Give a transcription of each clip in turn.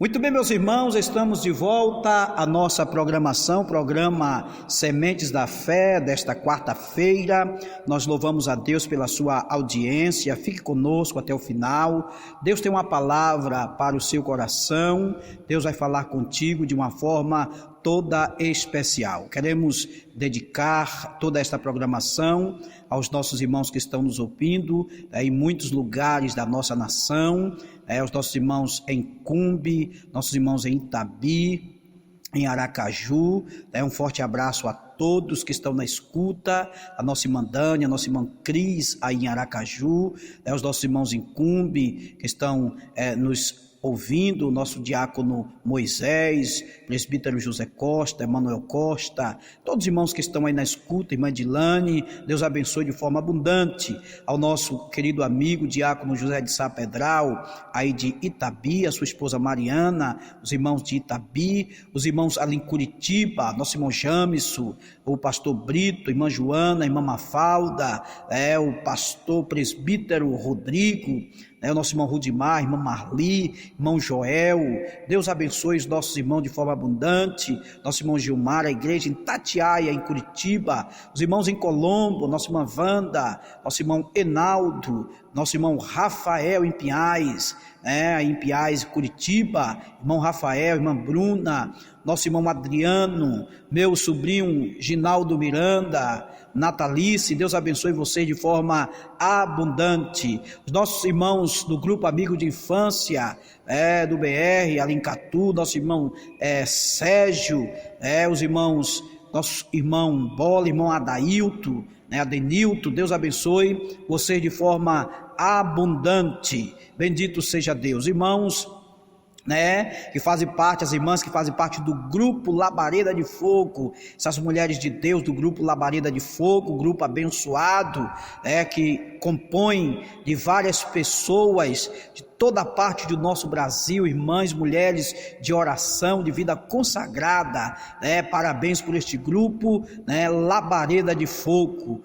Muito bem, meus irmãos, estamos de volta à nossa programação, programa Sementes da Fé, desta quarta-feira. Nós louvamos a Deus pela sua audiência, fique conosco até o final. Deus tem uma palavra para o seu coração, Deus vai falar contigo de uma forma toda especial. Queremos dedicar toda esta programação aos nossos irmãos que estão nos ouvindo em muitos lugares da nossa nação, aos nossos irmãos em Cumbe, nossos irmãos em Itabi, em Aracaju. Um forte abraço a todos que estão na escuta, a nossa irmã Dani, a nossa irmã Cris aí em Aracaju, os nossos irmãos em Cumbe que estão nos ouvindo, o nosso diácono Moisés, presbítero José Costa, Emanuel Costa, todos os irmãos que estão aí na escuta, irmã Dilane, Deus abençoe de forma abundante, ao nosso querido amigo, diácono José de Sá Pedral, aí de Itabi, a sua esposa Mariana, os irmãos de Itabi, os irmãos ali em Curitiba, nosso irmão Jamisso, o pastor Brito, irmã Joana, irmã Mafalda, o pastor presbítero Rodrigo, o nosso irmão Rudimar, irmã Marli, irmão Joel. Deus abençoe os nossos irmãos de forma abundante, nosso irmão Gilmar, a igreja em Tatiaia, em Curitiba, os irmãos em Colombo, nossa irmã Wanda, nosso irmão Enaldo, nosso irmão Rafael em Pinhais, em Pinhais, Curitiba, irmão Rafael, irmã Bruna, nosso irmão Adriano, meu sobrinho Ginaldo Miranda, Natalice, Deus abençoe vocês de forma abundante. Os nossos irmãos do grupo Amigo de Infância, do BR, Alincatu, nosso irmão Sérgio, os irmãos, nosso irmão Bola, irmão Adailto, Adenilto, Deus abençoe vocês de forma abundante. Bendito seja Deus. Irmãos, que fazem parte, as irmãs que fazem parte do grupo Labareda de Fogo, essas mulheres de Deus do grupo Labareda de Fogo, grupo abençoado, que compõe de várias pessoas de toda parte do nosso Brasil, irmãs, mulheres de oração, de vida consagrada, parabéns por este grupo, Labareda de Fogo,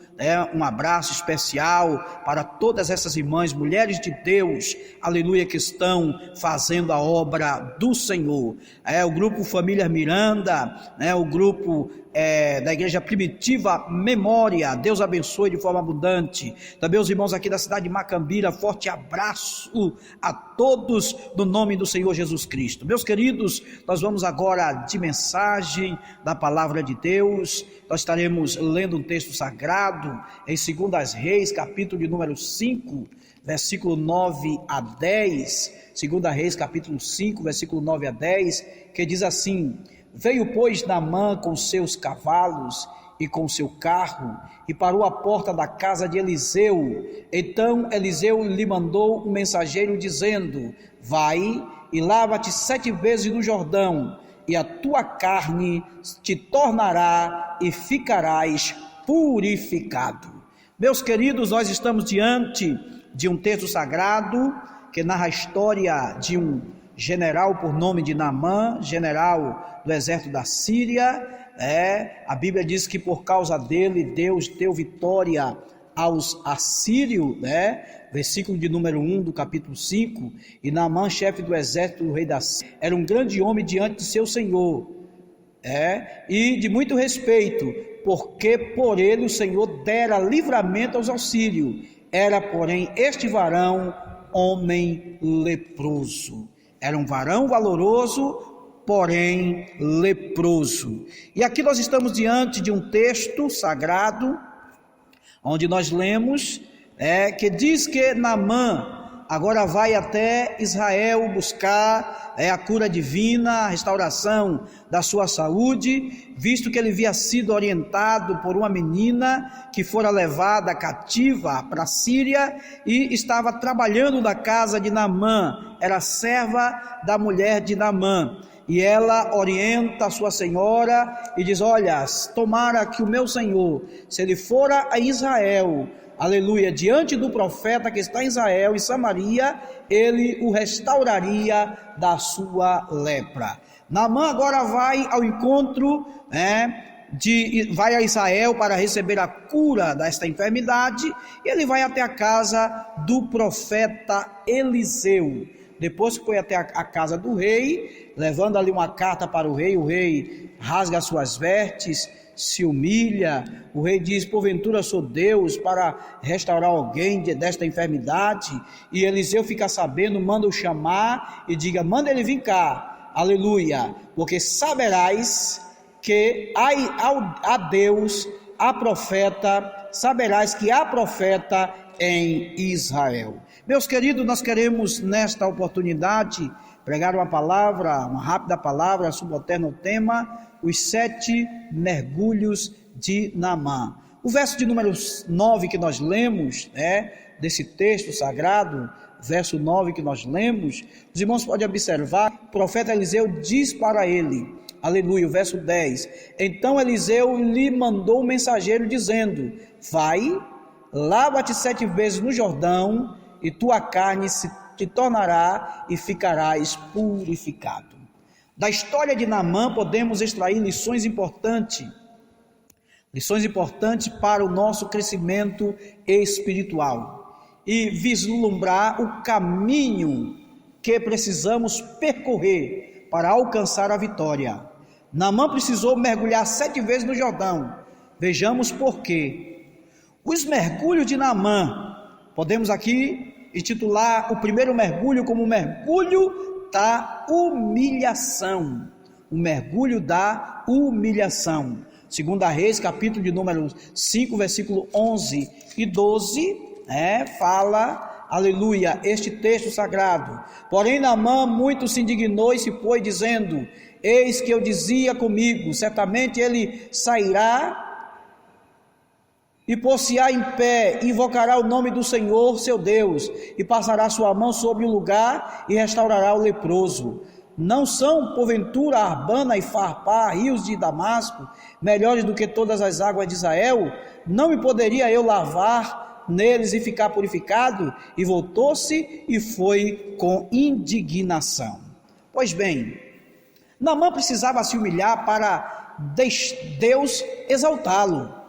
um abraço especial para todas essas irmãs, mulheres de Deus, aleluia, que estão fazendo a obra do Senhor. O grupo Família Miranda, o grupo da Igreja Primitiva Memória, Deus abençoe de forma abundante. Também os irmãos aqui da cidade de Macambira, forte abraço a todos no nome do Senhor Jesus Cristo. Meus queridos, nós vamos agora de mensagem da palavra de Deus. Nós estaremos lendo um texto sagrado em 2 Reis, capítulo de número 5, versículo 9 a 10, 2 Reis, capítulo 5, versículo 9 a 10, que diz assim: Veio, pois, Naamã com seus cavalos e com seu carro, e parou à porta da casa de Eliseu. Então Eliseu lhe mandou um mensageiro, dizendo: Vai e lava-te 7 vezes no Jordão, e a tua carne te tornará e ficarás purificado. Meus queridos, nós estamos diante de um texto sagrado que narra a história de um general por nome de Naamã, general do exército da Síria. A Bíblia diz que por causa dele Deus deu vitória aos assírios, versículo de número 1 do capítulo 5. E Naamã, chefe do exército do rei da Síria, era um grande homem diante de seu senhor, e de muito respeito, porque por ele o Senhor dera livramento aos assírios. Era, porém, este varão homem leproso. Era um varão valoroso, porém leproso. E aqui nós estamos diante de um texto sagrado, onde nós lemos que diz que Naamã agora vai até Israel buscar a cura divina, a restauração da sua saúde, visto que ele havia sido orientado por uma menina que fora levada cativa para a Síria e estava trabalhando na casa de Naamã, era serva da mulher de Naamã. E ela orienta a sua senhora e diz: olha, tomara que o meu senhor, se ele for a Israel, aleluia, diante do profeta que está em Israel, em Samaria, ele o restauraria da sua lepra. Naamã agora vai ao encontro, vai a Israel para receber a cura desta enfermidade, e ele vai até a casa do profeta Eliseu. depois que foi até a casa do rei, levando ali uma carta para o rei rasga as suas vestes, se humilha, o rei diz: porventura sou Deus para restaurar alguém desta enfermidade? E Eliseu fica sabendo, manda o chamar e diga: manda ele vir cá, aleluia, porque saberás que há Deus, há profeta, saberás que há profeta em Israel. Meus queridos, nós queremos nesta oportunidade pregar uma palavra, uma rápida palavra, subalterno ao tema, os 7 mergulhos de Naamã. O verso de número 9 que nós lemos, desse texto sagrado, verso 9 que nós lemos, os irmãos podem observar, o profeta Eliseu diz para ele, aleluia, o verso 10, então Eliseu lhe mandou um mensageiro dizendo: vai, lava-te 7 vezes no Jordão, e tua carne se te tornará e ficarás purificado. Da história de Naamã podemos extrair lições importantes para o nosso crescimento espiritual e vislumbrar o caminho que precisamos percorrer para alcançar a vitória. Naamã precisou mergulhar 7 vezes no Jordão. Vejamos por quê. Os mergulhos de Naamã, podemos aqui intitular o primeiro mergulho como o mergulho da humilhação. O mergulho da humilhação. 2 Reis, capítulo de número 5, versículo 11 e 12, fala, aleluia, este texto sagrado. Porém Naamã muito se indignou e se foi dizendo: eis que eu dizia comigo, certamente ele sairá e pôr-se-á em pé, invocará o nome do Senhor seu Deus, e passará sua mão sobre o lugar, e restaurará o leproso. Não são, porventura, Arbana e Farpá, rios de Damasco, melhores do que todas as águas de Israel? Não me poderia eu lavar neles e ficar purificado? E voltou-se e foi com indignação. Pois bem, Naamã precisava se humilhar para Deus exaltá-lo.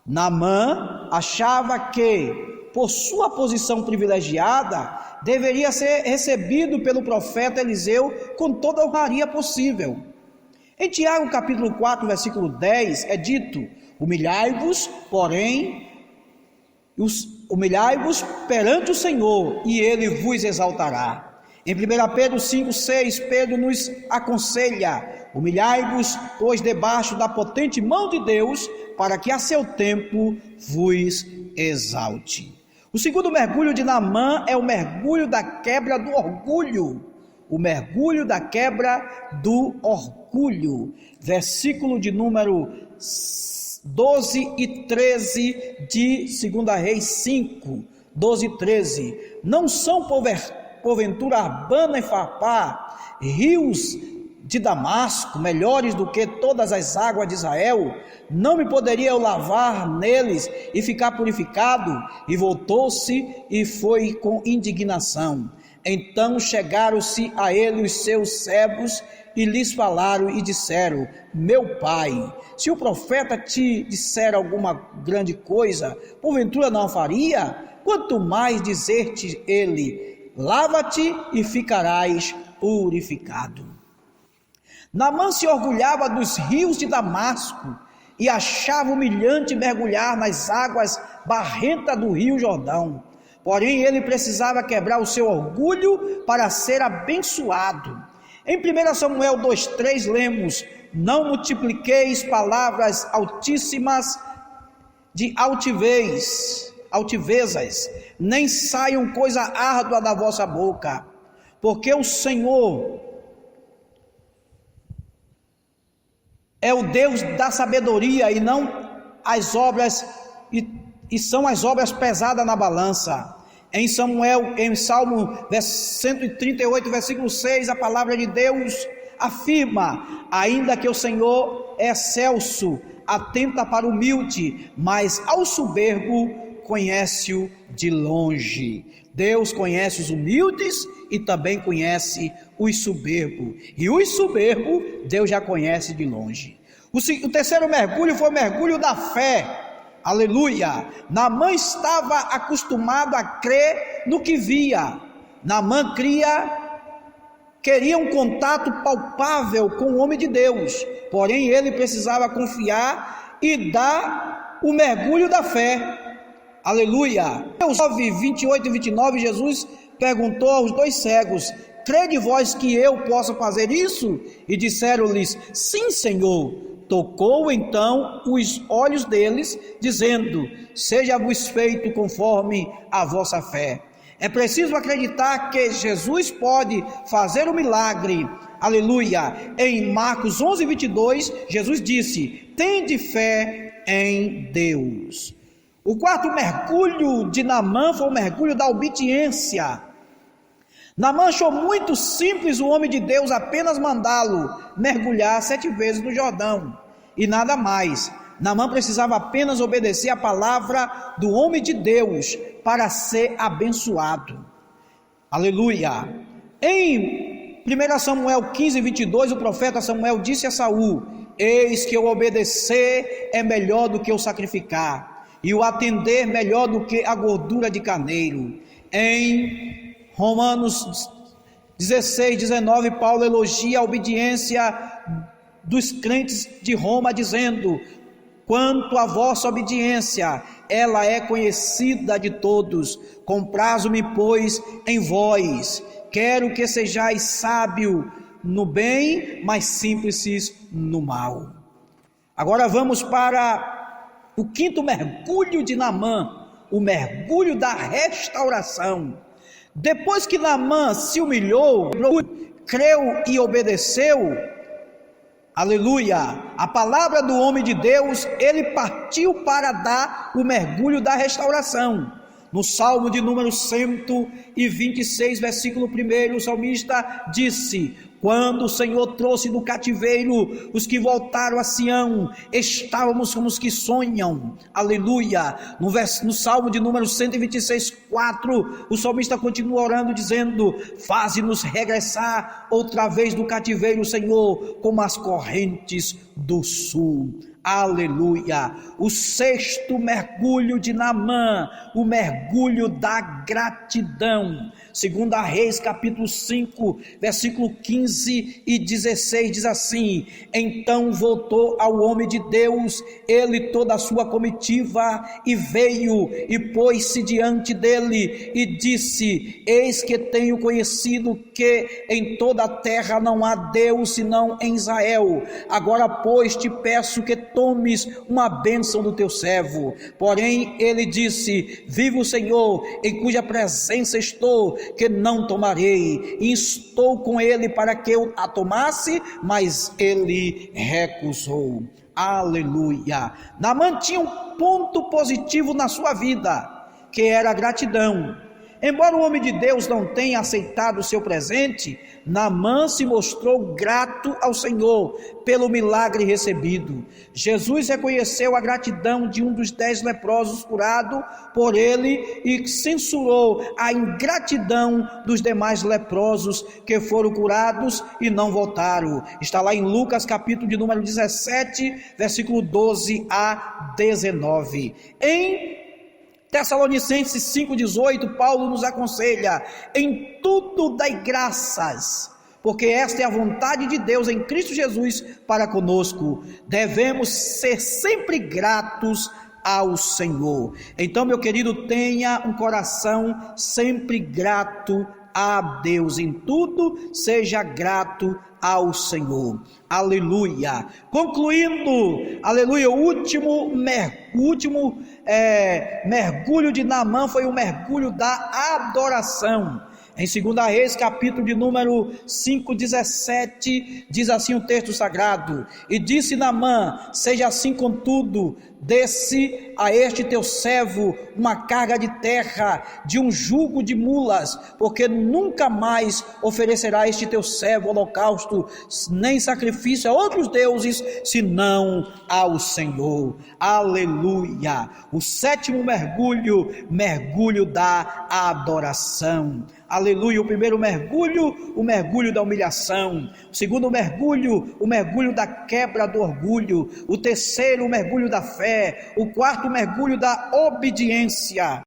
Naamã achava que, por sua posição privilegiada, deveria ser recebido pelo profeta Eliseu com toda a honraria possível. Em Tiago capítulo 4, versículo 10, é dito: humilhai-vos perante o Senhor, e Ele vos exaltará. Em 1 Pedro 5, 6, Pedro nos aconselha: humilhai-vos, pois, debaixo da potente mão de Deus, para que a seu tempo vos exalte. O segundo mergulho de Naamã é o mergulho da quebra do orgulho. O mergulho da quebra do orgulho. Versículo de número 12 e 13 de 2 Reis 5, 12 e 13. Não são porventura Arbana e Farpá, rios de Damasco, melhores do que todas as águas de Israel? Não me poderia eu lavar neles e ficar purificado? E voltou-se e foi com indignação. Então chegaram-se a ele os seus servos e lhes falaram e disseram: meu pai, se o profeta te disser alguma grande coisa, porventura não a faria? Quanto mais dizer-te ele: lava-te e ficarás purificado. Naamã se orgulhava dos rios de Damasco e achava humilhante mergulhar nas águas barrentas do rio Jordão. Porém, ele precisava quebrar o seu orgulho para ser abençoado. Em 1 Samuel 2,3 lemos: não multipliqueis palavras altíssimas de altivezas, nem saiam coisa árdua da vossa boca, porque o Senhor é o Deus da sabedoria e não as obras, e são as obras pesadas na balança. Em Salmo 138, versículo 6, a palavra de Deus afirma: ainda que o Senhor é excelso, atenta para o humilde, mas ao soberbo conhece-o de longe. Deus conhece os humildes e também conhece os soberbos. E os soberbos Deus já conhece de longe. O terceiro mergulho foi o mergulho da fé. Aleluia! Naamã estava acostumado a crer no que via, Naamã queria um contato palpável com o homem de Deus, porém ele precisava confiar e dar o mergulho da fé. Aleluia! Mateus 9, 28 e 29, Jesus perguntou aos dois cegos: crede vós que eu possa fazer isso? E disseram-lhes: sim, Senhor. Tocou então os olhos deles, dizendo: seja-vos feito conforme a vossa fé. É preciso acreditar que Jesus pode fazer o milagre. Aleluia! Em Marcos 11, 22, Jesus disse: tende fé em Deus. O quarto mergulho de Naamã foi o mergulho da obediência. Naamã achou muito simples o homem de Deus apenas mandá-lo mergulhar 7 vezes no Jordão e nada mais. Naamã precisava apenas obedecer a palavra do homem de Deus para ser abençoado. Aleluia! Em 1 Samuel 15, 22, o profeta Samuel disse a Saul: eis que o obedecer é melhor do que o sacrificar, e o atender melhor do que a gordura de carneiro. Em Romanos 16, 19, Paulo elogia a obediência dos crentes de Roma, dizendo: quanto à vossa obediência, ela é conhecida de todos. Comprazo-me, pois, em vós. Quero que sejais sábio no bem, mas simples no mal. Agora vamos para o quinto mergulho de Naamã, o mergulho da restauração. Depois que Naamã se humilhou, creu e obedeceu, aleluia, a palavra do homem de Deus, ele partiu para dar o mergulho da restauração. No Salmo de número 126, versículo 1, o salmista disse: quando o Senhor trouxe do cativeiro os que voltaram a Sião, estávamos como os que sonham. Aleluia. No Salmo de número 126, 4, o salmista continua orando, dizendo: faze-nos regressar outra vez do cativeiro, Senhor, como as correntes do sul. Aleluia. O sexto mergulho de Naamã, o mergulho da gratidão. 2 Reis capítulo 5, versículo 15 e 16 diz assim: então voltou ao homem de Deus, ele e toda a sua comitiva, e veio e pôs-se diante dele e disse: eis que tenho conhecido que em toda a terra não há Deus senão em Israel. Agora pois te peço que tomes uma bênção do teu servo. Porém ele disse: vive o Senhor, em cuja presença estou, que não tomarei. E instou com ele para que eu a tomasse, mas ele recusou. Aleluia. Naamã tinha um ponto positivo na sua vida, que era a gratidão. Embora o homem de Deus não tenha aceitado o seu presente, Naamã se mostrou grato ao Senhor pelo milagre recebido. Jesus reconheceu a gratidão de um dos 10 leprosos curado por ele e censurou a ingratidão dos demais leprosos que foram curados e não voltaram. Está lá em Lucas capítulo de número 17, versículo 12 a 19. Em Tessalonicenses 5,18, Paulo nos aconselha: em tudo dai graças, porque esta é a vontade de Deus em Cristo Jesus para conosco. Devemos ser sempre gratos ao Senhor. Então, meu querido, tenha um coração sempre grato a Deus. Em tudo seja grato ao Senhor. Aleluia. Concluindo, aleluia, o último mergulho de Naamã foi o mergulho da adoração. Em 2 Reis, capítulo de número 5:17, diz assim o texto sagrado: e disse Naamã: seja assim contudo, desce a este teu servo uma carga de terra, de um jugo de mulas, porque nunca mais oferecerá este teu servo holocausto, nem sacrifício a outros deuses, senão ao Senhor. Aleluia. O sétimo mergulho da adoração. Aleluia. O primeiro mergulho, o mergulho da humilhação. O segundo mergulho, o mergulho da quebra do orgulho. O terceiro, o mergulho da fé. O quarto mergulho da obediência.